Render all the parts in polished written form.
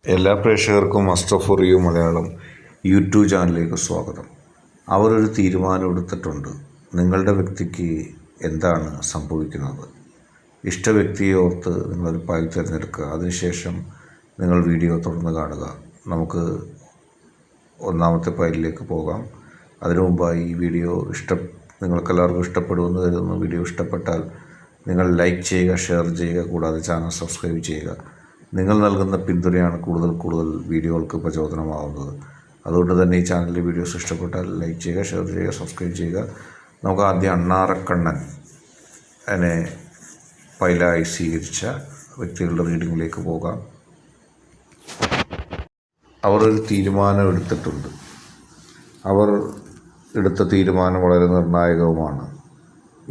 എല്ലാ പ്രേക്ഷകർക്കും muster for you Malayalam YouTube ചാനലിലേക്ക് സ്വാഗതം. അവരൊരു തീരുമാനം എടുത്തിട്ടുണ്ട്. നിങ്ങളുടെ വ്യക്തിക്ക് എന്താണ് സംഭവിക്കുന്നത്? ഇഷ്ട വ്യക്തിയെ ഓർത്ത് നിങ്ങളൊരു ഫയൽ തിരഞ്ഞെടുക്കുക. അതിനുശേഷം നിങ്ങൾ വീഡിയോ തുടർന്ന് കാണുക. നമുക്ക് ഒന്നാമത്തെ ഫയലിലേക്ക് പോകാം. അതിനു മുമ്പായി ഈ വീഡിയോ നിങ്ങൾക്കെല്ലാവർക്കും ഇഷ്ടപ്പെടുമെന്ന് കരുതുന്നു. വീഡിയോ ഇഷ്ടപ്പെട്ടാൽ നിങ്ങൾ ലൈക്ക് ചെയ്യുക, ഷെയർ ചെയ്യുക, കൂടാതെ ചാനൽ സബ്സ്ക്രൈബ് ചെയ്യുക. നിങ്ങൾ നൽകുന്ന പിന്തുണയാണ് കൂടുതൽ വീഡിയോകൾക്ക് പ്രചോദനമാവുന്നത്. അതുകൊണ്ട് തന്നെ ഈ ചാനലിലെ വീഡിയോസ് ഇഷ്ടപ്പെട്ടാൽ ലൈക്ക് ചെയ്യുക, ഷെയർ ചെയ്യുക, സബ്സ്ക്രൈബ് ചെയ്യുക. നമുക്ക് ആദ്യം അണ്ണാറക്കണ്ണൻ എന്നെ ഫയലായി സ്വീകരിച്ച വ്യക്തികളുടെ റീഡിങ്ങിലേക്ക് പോകാം. അവർ ഒരു തീരുമാനം എടുത്തിട്ടുണ്ട്. അവർ എടുത്ത തീരുമാനം വളരെ നിർണായകവുമാണ്.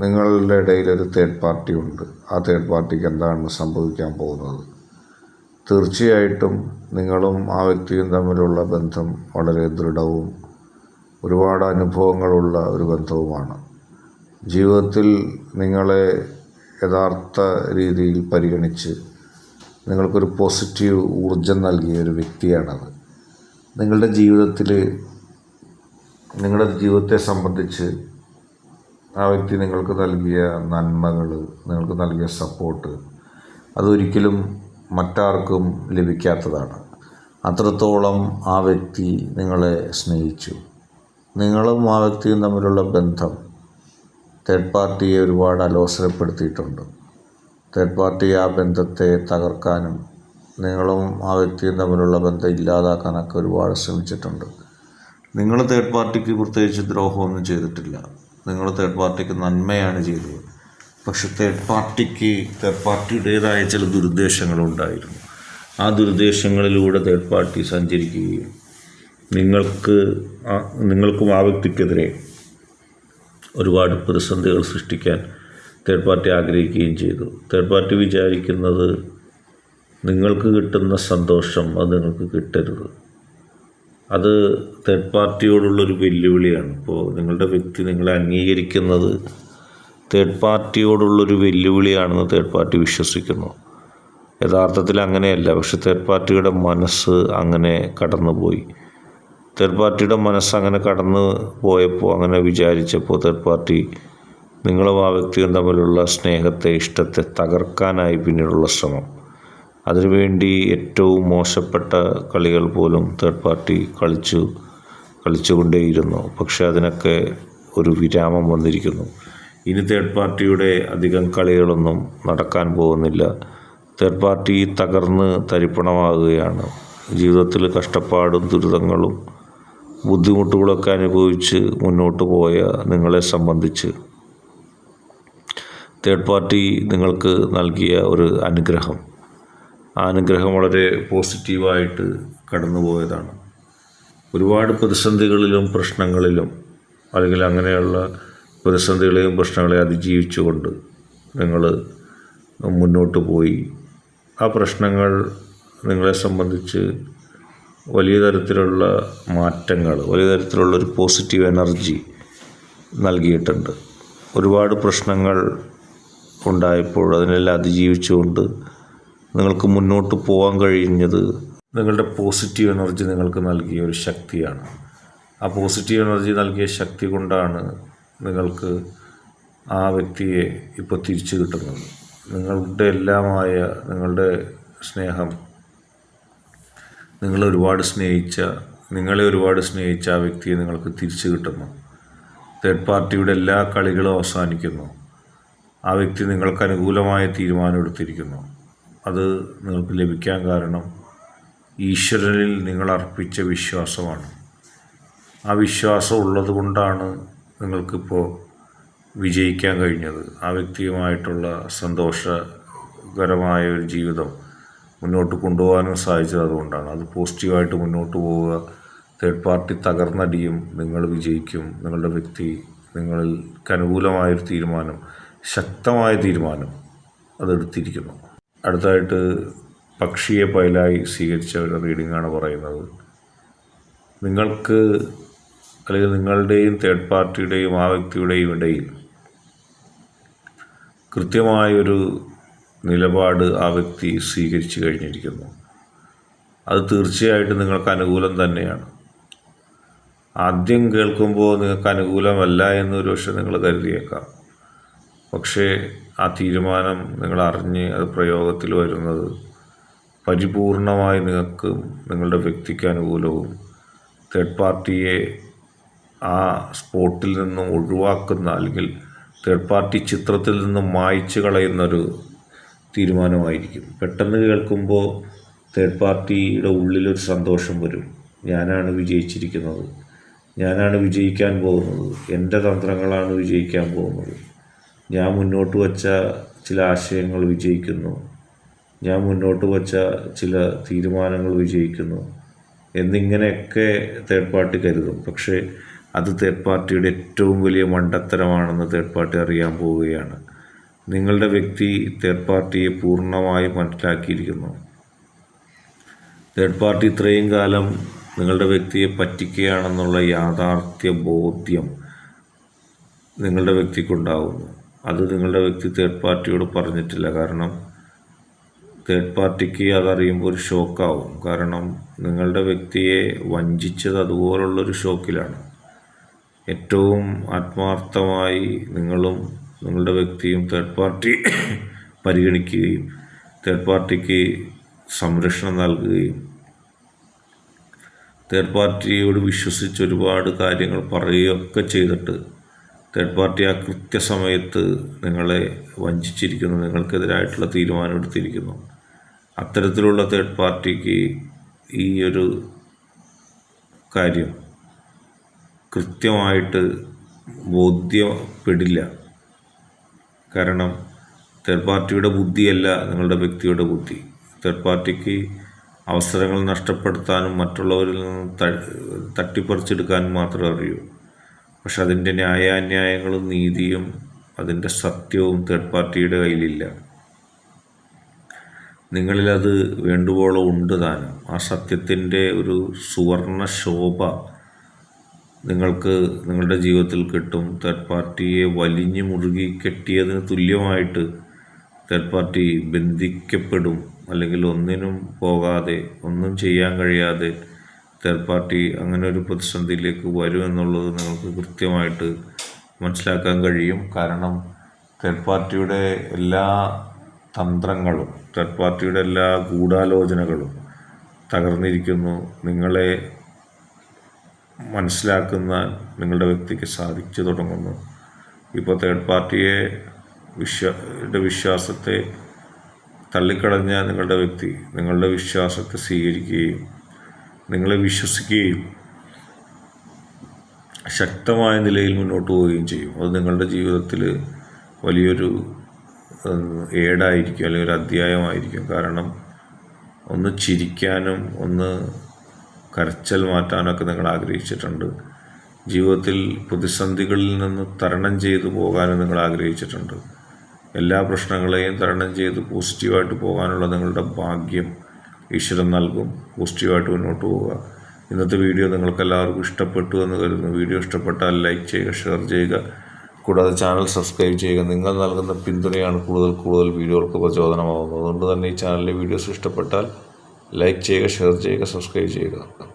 നിങ്ങളുടെ ഇടയിൽ ഒരു തേർഡ് പാർട്ടി ഉണ്ട്. ആ തേർഡ് പാർട്ടിക്ക് എന്താണ് സംഭവിക്കാൻ പോകുന്നത്? തീർച്ചയായിട്ടും നിങ്ങളും ആ വ്യക്തിയും തമ്മിലുള്ള ബന്ധം വളരെ ദൃഢവും ഒരുപാട് അനുഭവങ്ങളുള്ള ഒരു ബന്ധവുമാണ്. ജീവിതത്തിൽ നിങ്ങളെ യഥാർത്ഥ രീതിയിൽ പരിഗണിച്ച് നിങ്ങൾക്കൊരു പോസിറ്റീവ് ഊർജം നൽകിയ ഒരു വ്യക്തിയാണത്. നിങ്ങളുടെ ജീവിതത്തെ സംബന്ധിച്ച് ആ വ്യക്തി നിങ്ങൾക്ക് നൽകിയ നന്മകൾ, നിങ്ങൾക്ക് നൽകിയ സപ്പോർട്ട് അതൊരിക്കലും മറ്റാർക്കും ലഭിക്കാത്തതാണ്. അത്രത്തോളം ആ വ്യക്തി നിങ്ങളെ സ്നേഹിച്ചു. നിങ്ങളും ആ വ്യക്തിയും തമ്മിലുള്ള ബന്ധം തേർഡ് പാർട്ടിയെ ഒരുപാട് അലോസരപ്പെടുത്തിയിട്ടുണ്ട്. തേർഡ് പാർട്ടി ആ ബന്ധത്തെ തകർക്കാനും നിങ്ങളും ആ വ്യക്തിയും തമ്മിലുള്ള ബന്ധം ഇല്ലാതാക്കാനൊക്കെ ഒരുപാട് ശ്രമിച്ചിട്ടുണ്ട്. നിങ്ങൾ തേർഡ് പാർട്ടിക്ക് പ്രത്യേകിച്ച് ദ്രോഹമൊന്നും ചെയ്തിട്ടില്ല. നിങ്ങൾ തേർഡ് പാർട്ടിക്ക് നന്മയാണ് ചെയ്തത്. പക്ഷെ തേർഡ് പാർട്ടിയുടേതായ ചില ദുരുദ്ദേശങ്ങളുണ്ടായിരുന്നു. ആ ദുരുദ്ദേശങ്ങളിലൂടെ തേർഡ് പാർട്ടി സഞ്ചരിക്കുകയും നിങ്ങൾക്കും ആ വ്യക്തിക്കെതിരെ ഒരുപാട് പ്രതിസന്ധികൾ സൃഷ്ടിക്കാൻ തേർഡ് പാർട്ടി ആഗ്രഹിക്കുകയും ചെയ്തു. തേർഡ് പാർട്ടി വിചാരിക്കുന്നത് നിങ്ങൾക്ക് കിട്ടുന്ന സന്തോഷം അത് നിങ്ങൾക്ക് കിട്ടരുത്. അത് തേർഡ് പാർട്ടിയോടുള്ളൊരു വെല്ലുവിളിയാണ്. ഇപ്പോൾ നിങ്ങളുടെ വ്യക്തി നിങ്ങളെ അംഗീകരിക്കുന്നത് തേർഡ് പാർട്ടിയോടുള്ളൊരു വെല്ലുവിളിയാണെന്ന് തേർഡ് പാർട്ടി വിശ്വസിക്കുന്നു. യഥാർത്ഥത്തിൽ അങ്ങനെയല്ല. പക്ഷെ തേർഡ് പാർട്ടിയുടെ മനസ്സ് അങ്ങനെ കടന്നുപോയി. തേർഡ് പാർട്ടിയുടെ മനസ്സ് അങ്ങനെ കടന്നു പോയപ്പോൾ, അങ്ങനെ വിചാരിച്ചപ്പോൾ തേർഡ് പാർട്ടി നിങ്ങളും ആ വ്യക്തിയും തമ്മിലുള്ള സ്നേഹത്തെ, ഇഷ്ടത്തെ തകർക്കാനായി പിന്നീടുള്ള ശ്രമം. അതിനുവേണ്ടി ഏറ്റവും മോശപ്പെട്ട കളികൾ പോലും തേർഡ് പാർട്ടി കളിച്ചുകൊണ്ടേയിരുന്നു. പക്ഷെ അതിനൊക്കെ ഒരു വിരാമം വന്നിരിക്കുന്നു. ഇനി തേർഡ് പാർട്ടിയുടെ അധികം കളികളൊന്നും നടക്കാൻ പോകുന്നില്ല. തേർഡ് പാർട്ടി തകർന്ന് തരിപ്പണമാകുകയാണ്. ജീവിതത്തിൽ കഷ്ടപ്പാടും ദുരിതങ്ങളും ബുദ്ധിമുട്ടുകളൊക്കെ അനുഭവിച്ച് മുന്നോട്ട് പോയ നിങ്ങളെ സംബന്ധിച്ച് തേർഡ് പാർട്ടി നിങ്ങൾക്ക് നൽകിയ ഒരു അനുഗ്രഹം, ആ അനുഗ്രഹം വളരെ പോസിറ്റീവായിട്ട് കടന്നുപോയതാണ്. ഒരുപാട് പ്രതിസന്ധികളിലും പ്രശ്നങ്ങളിലും, അല്ലെങ്കിൽ അങ്ങനെയുള്ള പ്രതിസന്ധികളെയും പ്രശ്നങ്ങളെയും അതിജീവിച്ചുകൊണ്ട് നിങ്ങൾ മുന്നോട്ട് പോയി. ആ പ്രശ്നങ്ങൾ നിങ്ങളെ സംബന്ധിച്ച് വലിയ തരത്തിലുള്ള മാറ്റങ്ങൾ, വലിയ തരത്തിലുള്ളൊരു പോസിറ്റീവ് എനർജി നൽകിയിട്ടുണ്ട്. ഒരുപാട് പ്രശ്നങ്ങൾ ഉണ്ടായപ്പോൾ അതിനെല്ലാം അതിജീവിച്ചുകൊണ്ട് നിങ്ങൾക്ക് മുന്നോട്ട് പോകാൻ കഴിഞ്ഞത് നിങ്ങളുടെ പോസിറ്റീവ് എനർജി നിങ്ങൾക്ക് നൽകിയ ഒരു ശക്തിയാണ്. ആ പോസിറ്റീവ് എനർജി നൽകിയ ശക്തി കൊണ്ടാണ് നിങ്ങൾക്ക് ആ വ്യക്തിയെ ഇപ്പോൾ തിരിച്ചു കിട്ടുന്നത്. നിങ്ങളുടെ എല്ലാമായ നിങ്ങളുടെ സ്നേഹം, നിങ്ങളെ ഒരുപാട് സ്നേഹിച്ച ആ വ്യക്തിയെ നിങ്ങൾക്ക് തിരിച്ചു കിട്ടുന്നു. തേർഡ് പാർട്ടിയുടെ എല്ലാ കളികളും അവസാനിക്കുന്നു. ആ വ്യക്തി നിങ്ങൾക്ക് അനുകൂലമായ തീരുമാനമെടുത്തിരിക്കുന്നു. അത് നിങ്ങൾക്ക് ലഭിക്കാൻ കാരണം ഈശ്വരനിൽ നിങ്ങൾ അർപ്പിച്ച വിശ്വാസമാണ്. ആ വിശ്വാസം ഉള്ളത് കൊണ്ടാണ് നിങ്ങൾക്കിപ്പോൾ വിജയിക്കാൻ കഴിഞ്ഞത്. ആ വ്യക്തിയുമായിട്ടുള്ള സന്തോഷകരമായ ഒരു ജീവിതം മുന്നോട്ട് കൊണ്ടുപോകാനും സാധിച്ചത് അതുകൊണ്ടാണ്. അത് പോസിറ്റീവായിട്ട് മുന്നോട്ട് പോവുക. തേർഡ് പാർട്ടി തകർന്നടിയും, നിങ്ങൾ വിജയിക്കും. നിങ്ങളുടെ വ്യക്തി നിങ്ങൾക്ക് അനുകൂലമായൊരു തീരുമാനം, ശക്തമായ തീരുമാനം അതെടുത്തിരിക്കുന്നു. അടുത്തായിട്ട് പക്ഷിയെ ഫയലായി സ്വീകരിച്ചവരുടെ റീഡിങ്ങാണ് പറയുന്നത്. നിങ്ങൾക്ക്, അല്ലെങ്കിൽ നിങ്ങളുടെയും തേർഡ് പാർട്ടിയുടെയും ആ വ്യക്തിയുടെയും ഇടയിൽ കൃത്യമായൊരു നിലപാട് ആ വ്യക്തി സ്വീകരിച്ചു കഴിഞ്ഞിരിക്കുന്നു. അത് തീർച്ചയായിട്ടും നിങ്ങൾക്ക് അനുകൂലം തന്നെയാണ്. ആദ്യം കേൾക്കുമ്പോൾ നിങ്ങൾക്ക് അനുകൂലമല്ല എന്നൊരു പക്ഷേ നിങ്ങൾ കരുതിയേക്കാം. പക്ഷേ ആ തീരുമാനം നിങ്ങൾ അറിഞ്ഞ് അത് പ്രയോഗത്തിൽ വരുന്നത് പരിപൂർണമായി നിങ്ങൾക്ക് നിങ്ങളുടെ വ്യക്തിക്ക് അനുകൂലവും തേർഡ് പാർട്ടിയെ ആ സ്പോട്ടിൽ നിന്നും ഒഴിവാക്കുന്ന അല്ലെങ്കിൽ തേർഡ് പാർട്ടി ചിത്രത്തിൽ നിന്നും മായ്ച്ചു കളയുന്നൊരു തീരുമാനമായിരിക്കും. പെട്ടെന്ന് കേൾക്കുമ്പോൾ തേർഡ് പാർട്ടിയുടെ ഉള്ളിലൊരു സന്തോഷം വരും. ഞാനാണ് വിജയിച്ചിരിക്കുന്നത്, ഞാനാണ് വിജയിക്കാൻ പോകുന്നത്, എൻ്റെ തന്ത്രങ്ങളാണ് വിജയിക്കാൻ പോകുന്നത്, ഞാൻ മുന്നോട്ട് വച്ച ചില ആശയങ്ങൾ വിജയിക്കുന്നു, ഞാൻ മുന്നോട്ട് വച്ച ചില തീരുമാനങ്ങൾ വിജയിക്കുന്നു എന്നിങ്ങനെയൊക്കെ തേർഡ് പാർട്ടി കരുതും. പക്ഷേ അത് തേർഡ് പാർട്ടിയുടെ ഏറ്റവും വലിയ മണ്ടത്തരമാണെന്ന് തേർഡ് പാർട്ടി അറിയാൻ പോവുകയാണ്. നിങ്ങളുടെ വ്യക്തി തേർഡ് പാർട്ടിയെ പൂർണ്ണമായി മനസ്സിലാക്കിയിരിക്കുന്നു. തേർഡ് പാർട്ടി ഇത്രയും കാലം നിങ്ങളുടെ വ്യക്തിയെ പറ്റിക്കുകയാണെന്നുള്ള യാഥാർത്ഥ്യ ബോധ്യം നിങ്ങളുടെ വ്യക്തിക്കുണ്ടാകുന്നു. അത് നിങ്ങളുടെ വ്യക്തി തേർഡ് പാർട്ടിയോട് പറഞ്ഞിട്ടില്ല. കാരണം തേർഡ് പാർട്ടിക്ക് അതറിയുമ്പോൾ ഒരു ഷോക്കാവും. കാരണം നിങ്ങളുടെ വ്യക്തിയെ വഞ്ചിച്ചത് അതുപോലുള്ളൊരു ഷോക്കിലാണ്. ഏറ്റവും ആത്മാർത്ഥമായി നിങ്ങളും നിങ്ങളുടെ വ്യക്തിയും തേർഡ് പാർട്ടി പരിഗണിക്കുകയും തേർഡ് പാർട്ടിക്ക് സംരക്ഷണം നൽകുകയും തേർഡ് പാർട്ടിയോട് വിശ്വസിച്ച് ഒരുപാട് കാര്യങ്ങൾ പറയുകയൊക്കെ ചെയ്തിട്ട് തേർഡ് പാർട്ടി ആ കൃത്യസമയത്ത് നിങ്ങളെ വഞ്ചിച്ചിരിക്കുന്നു, നിങ്ങൾക്കെതിരായിട്ടുള്ള തീരുമാനം എടുത്തിരിക്കുന്നു. അത്തരത്തിലുള്ള തേർഡ് പാർട്ടിക്ക് ഈ ഒരു കാര്യം കൃത്യമായിട്ട് ബോധ്യപ്പെടില്ല. കാരണം തേർഡ് പാർട്ടിയുടെ ബുദ്ധിയല്ല നിങ്ങളുടെ വ്യക്തിയുടെ ബുദ്ധി. തേർഡ് പാർട്ടിക്ക് അവസരങ്ങൾ നഷ്ടപ്പെടുത്താനും മറ്റുള്ളവരിൽ നിന്ന് തട്ടിപ്പറിച്ചെടുക്കാനും മാത്രമേ അറിയൂ. പക്ഷെ അതിൻ്റെ ന്യായാന്യായങ്ങളും നീതിയും അതിൻ്റെ സത്യവും തേർഡ് പാർട്ടിയുടെ കയ്യിലില്ല. നിങ്ങളിലത് വേണ്ടുവോളം ഉണ്ട് താനും. ആ സത്യത്തിൻ്റെ ഒരു സുവർണ ശോഭ നിങ്ങൾക്ക് നിങ്ങളുടെ ജീവിതത്തിൽ കിട്ടും. തേർഡ് പാർട്ടിയെ വലിഞ്ഞു മുറുകി കെട്ടിയതിന് തുല്യമായിട്ട് തേർഡ് പാർട്ടി ബന്ധിക്കപ്പെടും. അല്ലെങ്കിൽ ഒന്നിനും പോകാതെ ഒന്നും ചെയ്യാൻ കഴിയാതെ തേർഡ് പാർട്ടി അങ്ങനെ ഒരു പ്രതിസന്ധിയിലേക്ക് വരും എന്നുള്ളത് നിങ്ങൾക്ക് കൃത്യമായിട്ട് മനസ്സിലാക്കാൻ കഴിയും. കാരണം തേർഡ് പാർട്ടിയുടെ എല്ലാ തന്ത്രങ്ങളും തേർഡ് പാർട്ടിയുടെ എല്ലാ ഗൂഢാലോചനകളും തകർന്നിരിക്കുന്നു. നിങ്ങളെ മനസ്സിലാക്കുന്ന നിങ്ങളുടെ വ്യക്തിക്ക് സാധിച്ചു തുടങ്ങുന്നു. ഇപ്പോൾ തേർഡ് പാർട്ടിയെ വിശ്വാസത്തെ തള്ളിക്കളഞ്ഞ നിങ്ങളുടെ വ്യക്തി നിങ്ങളുടെ വിശ്വാസത്തെ സ്വീകരിക്കുകയും നിങ്ങളെ വിശ്വസിക്കുകയും ശക്തമായ നിലയിൽ മുന്നോട്ട് പോവുകയും ചെയ്യും. അത് നിങ്ങളുടെ ജീവിതത്തിൽ വലിയൊരു ഏടായിരിക്കും, അല്ലെങ്കിൽ ഒരു അധ്യായമായിരിക്കും. കാരണം ഒന്ന് ചിരിക്കാനും ഒന്ന് കരച്ചൽ മാറ്റാനൊക്കെ നിങ്ങൾ ആഗ്രഹിച്ചിട്ടുണ്ട്. ജീവിതത്തിൽ പ്രതിസന്ധികളിൽ നിന്ന് തരണം ചെയ്തു പോകാനും നിങ്ങൾ ആഗ്രഹിച്ചിട്ടുണ്ട്. എല്ലാ പ്രശ്നങ്ങളെയും തരണം ചെയ്ത് പോസിറ്റീവായിട്ട് പോകാനുള്ള നിങ്ങളുടെ ഭാഗ്യം ഈശ്വരൻ നൽകും. പോസിറ്റീവായിട്ട് മുന്നോട്ട് പോവുക. ഇന്നത്തെ വീഡിയോ നിങ്ങൾക്കെല്ലാവർക്കും ഇഷ്ടപ്പെട്ടു എന്ന് കരുതുന്നു. വീഡിയോ ഇഷ്ടപ്പെട്ടാൽ ലൈക്ക് ചെയ്യുക, ഷെയർ ചെയ്യുക, കൂടാതെ ചാനൽ സബ്സ്ക്രൈബ് ചെയ്യുക. നിങ്ങൾ നൽകുന്ന പിന്തുണയാണ് കൂടുതൽ വീഡിയോകൾക്ക് പ്രചോദനമാകുന്നത്. അതുകൊണ്ട് തന്നെ ഈ ചാനലിലെ വീഡിയോസ് ഇഷ്ടപ്പെട്ടാൽ ലൈക്ക് ചെയ്യുക, ഷെയർ ചെയ്യുക, സബ്സ്ക്രൈബ് ചെയ്യുക.